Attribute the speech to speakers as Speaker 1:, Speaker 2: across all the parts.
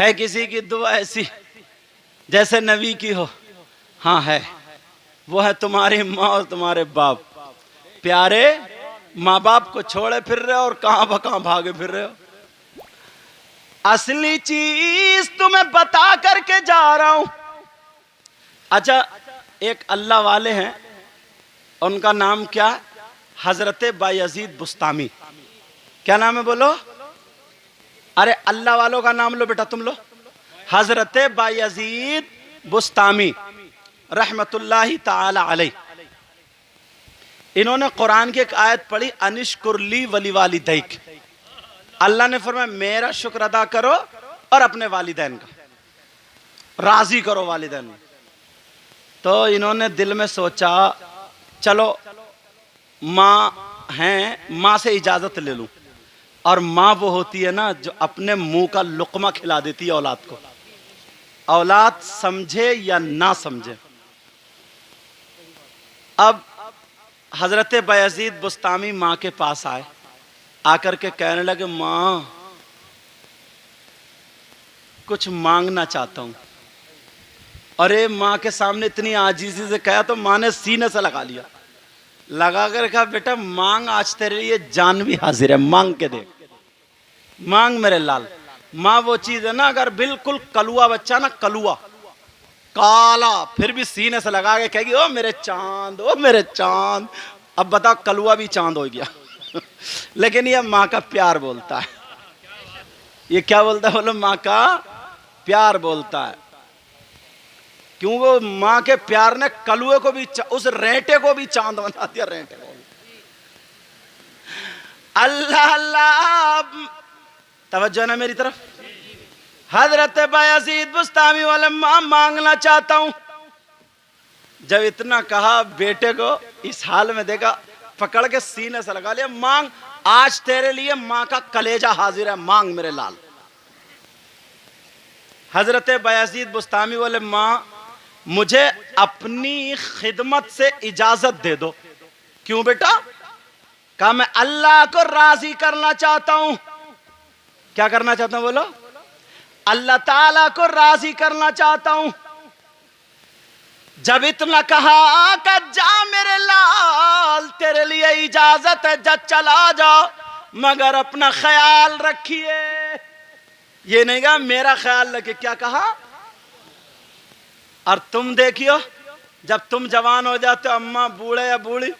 Speaker 1: है किसी की दुआ ऐसी जैसे नबी की हो? हाँ है। वो है तुम्हारी माँ और तुम्हारे बाप। प्यारे माँ बाप को छोड़े फिर रहे हो और कहां भागे फिर रहे हो। असली चीज तुम्हें बता करके जा रहा हूं। अच्छा, एक अल्लाह वाले हैं, उनका नाम क्या? हजरत बायजीद बुस्तामी। क्या नाम है बोलो? अरे अल्लाह वालों का नाम लो बेटा, तुम लो। हजरत बायजीद बुस्तामी रहमतुल्लाहि ताला अलैह। इन्होंने कुरान की एक आयत पढ़ी, अनिश्कुरली वली वालिदैक। अल्लाह ने फरमाया मेरा शुक्र अदा करो और अपने वालिदैन का, राजी करो वालिदैन में। तो इन्होंने दिल में सोचा चलो माँ हैं, माँ से इजाजत ले लूं। और माँ वो होती है ना जो अपने मुंह का लुकमा खिला देती है औलाद को, औलाद समझे या ना समझे। अब हजरत बायजीद बुस्तामी माँ के पास आए, आकर के कहने लगे माँ कुछ मांगना चाहता हूं। अरे माँ के सामने इतनी आजीजी से कहा तो माँ ने सीने से लगा लिया, लगा कर कहा बेटा मांग, आज तेरे लिए जान भी हाजिर है, मांग के देख, मांग मेरे लाल। माँ वो चीज है ना, अगर बिल्कुल कलुआ बच्चा ना, कलुआ काला, फिर भी सीने से लगा के कहेगी ओ मेरे चांद, ओ मेरे चांद। अब बताओ कलुआ भी चांद हो गया लेकिन ये माँ का प्यार बोलता है। ये क्या बोलता है बोलो? माँ का प्यार बोलता है। क्यों? वो माँ के प्यार ने कलुए को भी, उस रेंटे को भी चांद बना दिया, रेंटे को। अल्लाह अल्लाह, तवज्जो ना मेरी तरफ। हजरत बायजीद बुस्तामी वाले माँ मांगना चाहता हूं। जब इतना कहा बेटे को इस हाल में देखा, पकड़ के सीने से लगा लिया, मांग, आज तेरे लिए माँ का कलेजा हाजिर है, मांग मेरे लाल। हजरत बायजीद बुस्तामी वाले माँ मुझे अपनी खिदमत से इजाजत दे दो। क्यों बेटा? कहा मैं अल्लाह को राजी करना चाहता हूं। क्या करना चाहता हूं बोलो? अल्लाह ताला को राजी करना चाहता हूं। जब इतना कहा कि जा मेरे लाल, तेरे लिए इजाजत है, जब चला जाओ, मगर अपना ख्याल रखिए। ये नहीं कहा मेरा ख्याल रखे, क्या कहा? और तुम देखियो जब तुम जवान हो जाते हो, अम्मा बूढ़े या बूढ़ी,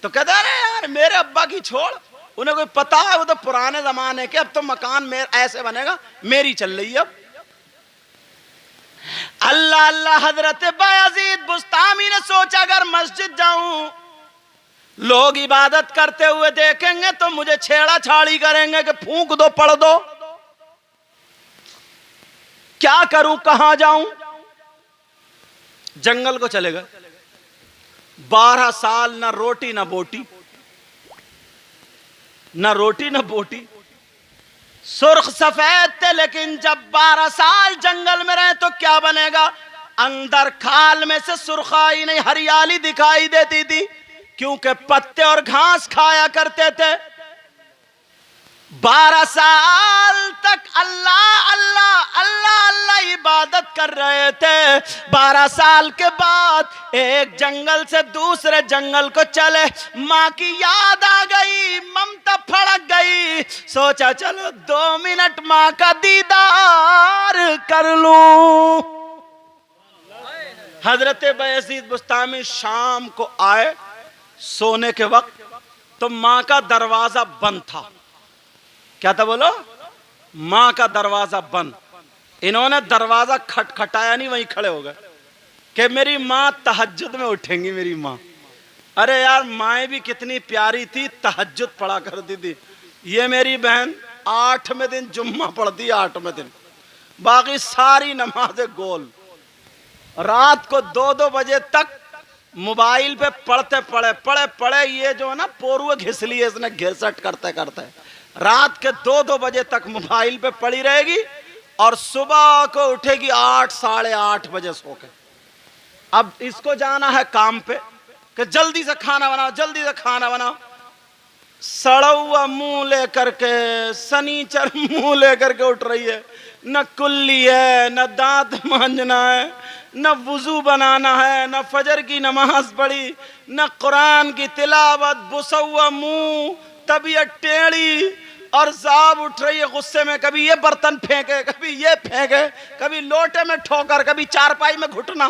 Speaker 1: तो कहते अरे यार मेरे अब्बा की छोड़, उन्हें कोई पता है वो तो पुराने जमाने के, अब तो मकान ऐसे बनेगा, मेरी चल रही है अब। अल्लाह अल्लाह, हजरत बायजीद बुस्तामी ने सोचा अगर मस्जिद जाऊं, लोग इबादत करते हुए देखेंगे तो मुझे छेड़ा छाड़ी करेंगे कि फूंक दो, पढ़ दो। क्या करूं, कहां जाऊं? जंगल को चले गए। 12 साल ना रोटी ना बोटी, ना रोटी ना बोटी, सुर्ख सफेद थे, लेकिन जब 12 साल जंगल में रहे तो क्या बनेगा? अंदर खाल में से सुर्खाई नहीं, हरियाली दिखाई देती थी, क्योंकि पत्ते और घास खाया करते थे। 12 साल तक अल्लाह अल्लाह अल्लाह अल्लाह इबादत कर रहे थे। 12 साल के बाद एक जंगल से दूसरे जंगल को चले, माँ की याद आ गई, ममता फड़क गई। सोचा चलो 2 मिनट माँ का दीदार कर लूं। हजरत बायजीद बुस्तामी शाम को आए सोने के वक्त, तो माँ का दरवाजा बंद था। क्या था बोलो? माँ का दरवाजा बंद। इन्होंने दरवाजा खटखटाया नहीं, वहीं खड़े हो गए कि मेरी माँ तहज्जुद में उठेंगी, मेरी माँ। अरे यार माएँ भी कितनी प्यारी थी, तहज्जुद पढ़ा करती थी। ये मेरी बहन 8वें दिन जुम्मा पढ़ती है, 8वें दिन, बाकी सारी नमाजें गोल। रात को 2-2 बजे तक मोबाइल पे पढ़ते पढ़े ये जो है ना पोरुए घिस लिए इसने, घिसट करते करते रात के 2-2 बजे तक मोबाइल पे पड़ी रहेगी और सुबह को उठेगी 8 साढ़े 8 बजे सो के। अब इसको जाना है काम पे कि जल्दी से खाना बनाओ, जल्दी से खाना बनाओ। सड़ा हुआ मुंह लेकर के, सनीचर मुंह लेकर के उठ रही है न कुल्ली है, न दांत मांजना है, न वुजू बनाना है, न फजर की नमाज पढ़ी, न कुरान की तिलावत, बुसवा मुंह, तबीयत टेढ़ी और जाब उठ रही है गुस्से में, कभी ये बर्तन फेंके, कभी ये फेंके, कभी लोटे में ठोकर, कभी चारपाई में घुटना,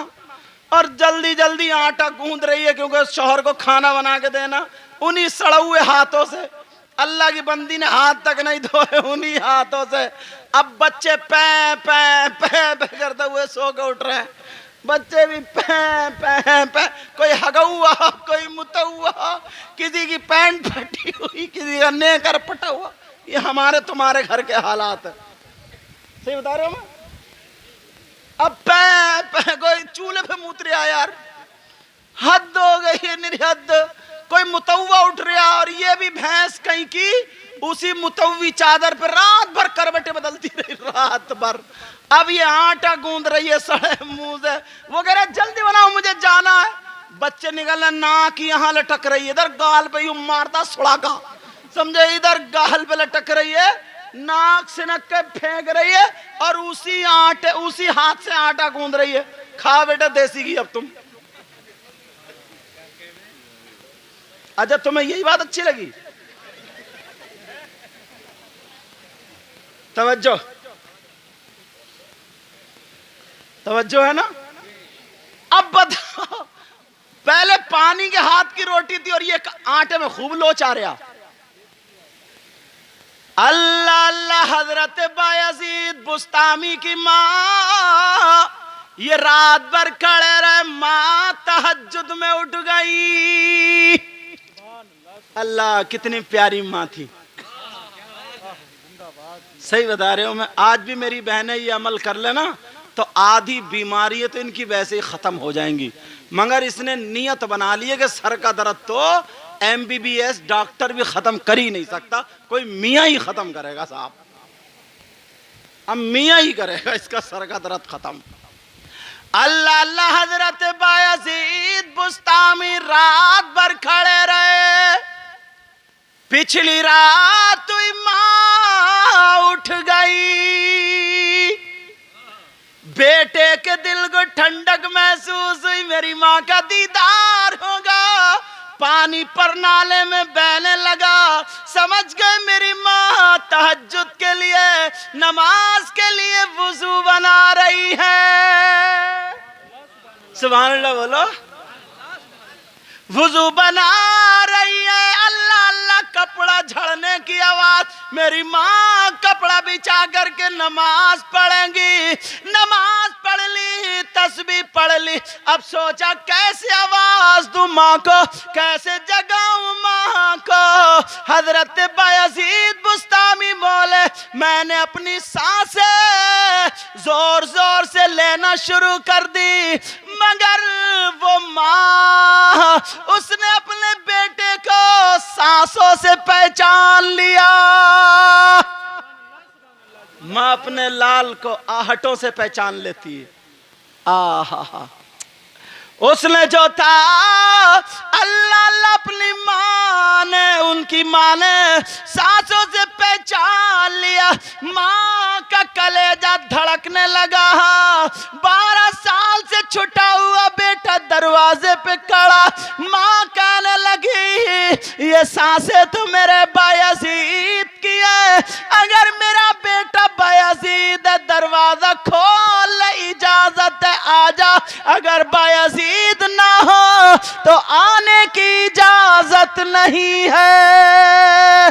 Speaker 1: और जल्दी जल्दी आटा गूंद रही है क्योंकि शौहर को खाना बना के देना। उन्हीं सड़े हुए हाथों से, अल्लाह की बंदी ने हाथ तक नहीं धोए, उन्हीं हाथों से। अब बच्चे पै पै पै पै करते हुए सो के उठ रहे हैं, बच्चे भी पै पै पै, कोई हगा हुआ, कोई मुता हुआ, किसी की पैंट फटी हुई, किसी का नेकर फटा हुआ। ये हमारे तुम्हारे घर के हालात है, सही बता रहे हो मैं? अब पै पै, कोई चूल्हे पे मूत रहा यार, हद हो गई है, निर्हद। कोई मुतव्वा उठ रहा, और ये भी भैंस कहीं की उसी मुतव्वी चादर पे रात भर करवटें बदलती रही, रात भर। अब ये आटा गूंद रही है सड़े मुंह से, वो कह रहा जल्दी बनाओ मुझे जाना है। बच्चे निकल रहे, नाक यहाँ लटक रही है, इधर गाल पे यूं मारता सुड़ाका, समझे, इधर गाल पे लटक रही है, नाक सिनक के फेंक रही है, और उसी आटे, उसी हाथ से आटा गूंद रही है। खा बेटा देसी घी अब तुम। अच्छा, तुम्हें यही बात अच्छी लगी? तवज्जो, तवज्जो है ना? अब बताओ, पहले पानी के हाथ की रोटी थी और ये आटे में खूब लोच आ रहा। अल्लाह अल्लाह, हजरत बायजीद बुस्तामी की माँ, ये रात भर खड़े रहे, माँ तहज्जुद में उठ गई। अल्लाह, कितनी प्यारी माँ थी, सही बता रहे हो मैं? आज भी मेरी बहनें ये अमल कर लेना तो आधी बीमारियां तो इनकी वैसे ही खत्म हो जाएंगी। मगर इसने नियत बना ली है कि सर का दर्द तो MBBS डॉक्टर भी खत्म कर ही नहीं सकता, कोई मियाँ ही खत्म करेगा साहब, अब मियाँ ही करेगा इसका सर का दर्द खत्म। अल्लाह अल्लाह, हजरत बायजीद बुस्तामी रात भर खड़े रहे। पिछली रात हुई, माँ उठ गई, बेटे के दिल को ठंडक महसूस हुई, मेरी माँ का दीदार होगा। पानी पर नाले में बहने लगा, समझ गए मेरी माँ तहज्जुद के लिए, नमाज के लिए वुजू बना रही है। सुभान अल्लाह बोलो। वुजू बना रही है, अल्लाह अल्लाह, कपड़ा झड़ने की आवाज। मेरी माँ कपड़ा बिछा करके नमाज पढ़ेंगी। नमाज पढ़ ली, तस्बीह पढ़ ली। अब सोचा कैसे आवाज दूं माँ को, कैसे जगाऊं माँ को। हजरत बायजीद बुस्तामी बोले, मैंने अपनी सांसें जोर जोर से लेना शुरू कर दी, मगर वो माँ, उसने अपने बेटे को सांसों से पहचान लिया। माँ अपने लाल को आहटों से पहचान लेती है। आहा, उसने जो था अल्लाह अल्लाह, अपनी माँ ने, उनकी माँ ने सांसों से पहचान लिया। माँ का कलेजा धड़कने लगा। 12 साल से छुटा हुआ बेटा दरवाजे पे खड़ा। माँ कहने लगी, ये सांसें तो मेरे बायजीद की है, अगर मेरा बेटा बायजीद है दरवाजा खोल, इजाजत है आजा, अगर बायजीद ना हो तो आने की इजाजत नहीं है।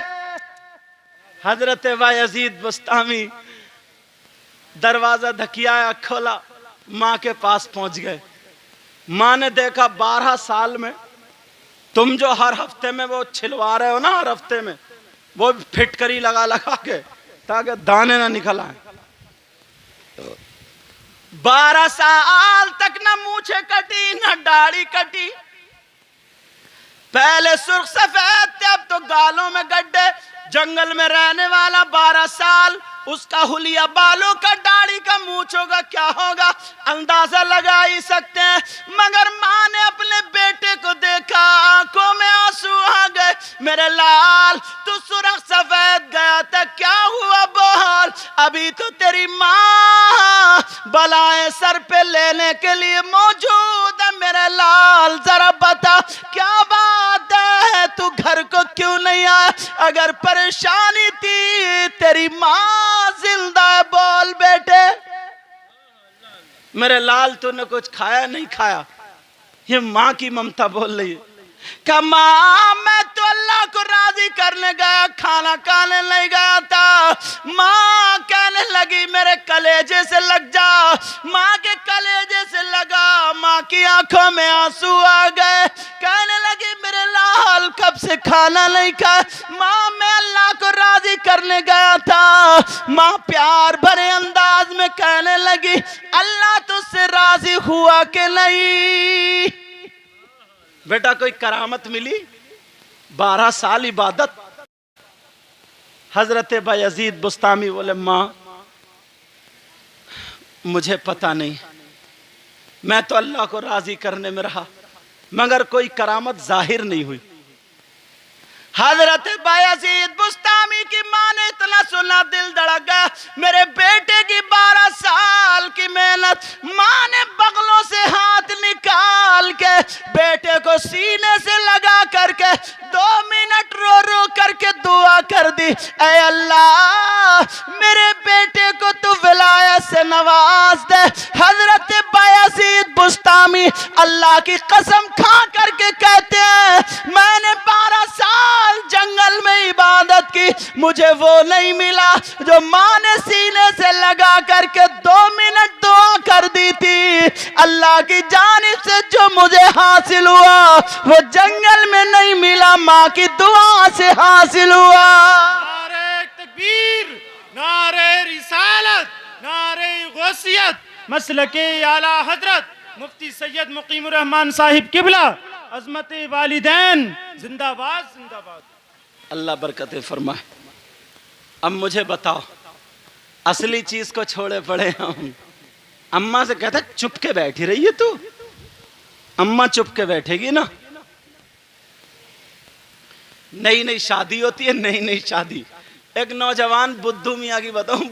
Speaker 1: हजरत बायजीद बुस्तामी दरवाजा धकियाया, खोला, माँ के पास पहुंच गए। माँ ने देखा 12 साल में तुम जो हर हफ्ते में वो छिलवा रहे हो ना, हर हफ्ते में वो फिटकरी लगा लगा के ताकि दाने ना निकल आए। 12 साल तक ना मूछे कटी ना दाढ़ी कटी, पहले सुर्ख सफेद थे, अब तो गालों में गड्ढे। जंगल में रहने वाला 12 साल, उसका हुलिया बालों का, दाढ़ी का, मूछों का क्या होगा अंदाजा लगा ही सकते हैं। मगर माँ ने अपने बेटे को देखा, आंखों में आंसू आ गए। मेरे लाल, तू सुर्ख सफेद गया था, क्या हुआ बोल? अभी तो तेरी माँ बलाएं सर पे लेने के लिए मौजूद है। मेरे लाल जरा बता क्या बात है, तू घर को क्यों नहीं आया? अगर परेशानी थी तेरी माँ जिंदा है, बोल बेटे। मेरे लाल तूने कुछ खाया नहीं खाया? ये माँ की ममता बोल रही है। माँ मैं तो अल्लाह को राजी करने गया, खाना खाने नहीं गया था। माँ कहने लगी मेरे कलेजे से लग जा। माँ के कलेजे से लगा, माँ की आंखों में आंसू आ गए। कहने लगी मेरे लाल कब से खाना नहीं खाया? माँ मैं अल्लाह को राजी करने गया था। माँ प्यार भरे अंदाज में कहने लगी अल्लाह तुझसे राजी हुआ कि नहीं? बेटा कोई करामत मिली? 12 साल इबादत। हजरत बायजीद बुस्तामी बोले माँ मुझे पता नहीं, मैं तो अल्लाह को राजी करने में रहा मगर कोई करामत जाहिर नहीं हुई। हजरत बायजीद बुस्तामी की माँ ने इतना सुना दिल धड़क गया। मेरे बेटे की 12 साल की मेहनत, माँ ने बगलों से हाथ निकाल के बेटे को सीने से लगा करके 2 मिनट रो रो करके दुआ कर दी, ऐ अल्लाह मेरे बेटे को तू विलायत से नवाज दे। हजरत बायजीद बुस्तामी अल्लाह की कसम खा करके कहते हैं मैंने 12 साल जंगल में इबादत की, मुझे वो नहीं मिला जो माँ ने सीने से लगा करके 2 मिनट दुआ कर दी थी। अल्लाह की जानिब से जो मुझे हासिल हुआ वो जंगल में नहीं मिला, माँ की दुआ से हासिल हुआ।
Speaker 2: नारे तकबीर, नारे रिसालत, नारे गौसियत, मसलके आला हजरत मुफ्ती सैयद मुकीमुर रहमान साहिब किबला, अजमत वालिदैन जिंदाबाद जिंदाबाद।
Speaker 1: अल्लाह बरकतें फरमाए। अब मुझे बताओ असली चीज को छोड़े पड़े हम। अम्मा से कहता चुप के बैठी रही है तू, अम्मा चुप के बैठेगी ना। नई नई शादी होती है, नई नई शादी। एक नौजवान बुद्धू मियाँ की बताऊं,